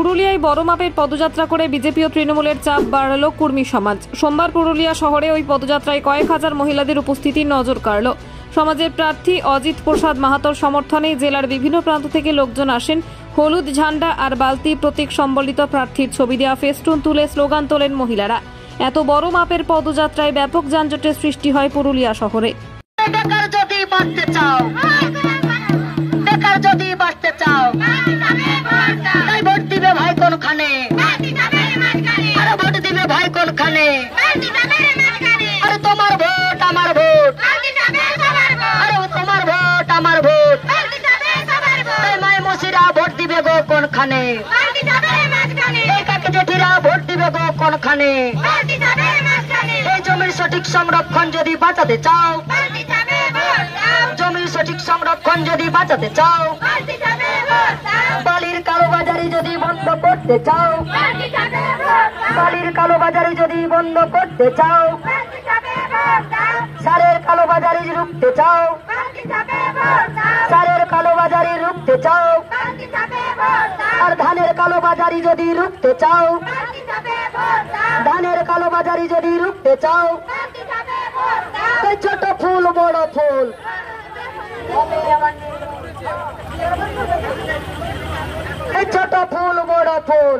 পুরুলিয়ায় বড় মাপের পদযাত্রা করে বিজেপি ও তৃণমূলের চাপ বাড়ালো কর্মী সমাজ। সোমবার পুরুলিয়া শহরে ওই পদযাত্রায় কয়েক হাজার মহিলাদের উপস্থিতির নজর কাড়ল। সমাজের প্রার্থী অজিত প্রসাদ মাহাতোর সমর্থনে জেলার বিভিন্ন প্রান্ত থেকে লোকজন আসেন। হলুদ ঝান্ডা আর বালতি প্রতীক সম্বলিত প্রার্থীর ছবি দেওয়া ফেস্টুন তুলে স্লোগান তোলেন মহিলারা। এত বড় মাপের পদযাত্রায় ব্যাপক যানজটের সৃষ্টি হয় পুরুলিয়া শহরে। জমির সঠিক সংরক্ষণ যদি বাঁচাতে চাও, জমির সঠিক সংরক্ষণ যদি বাঁচাতে চাও, বালির কালোবাজারি যদি বন্ধ করতে চাও, বালির কালোবাজারি যদি বন্ধ করতে চাও, সারের কালোবাজারি রুখতে চাও, সারের কালোবাজারি রুখতে চাও, আর ধানের কালোবাজারি যদি রুখতে চাও, ধানের কালোবাজারি যদি রুখতে চাও, ছোট ফুল বড় ফুল, ছোট ফুল বড় ফুল,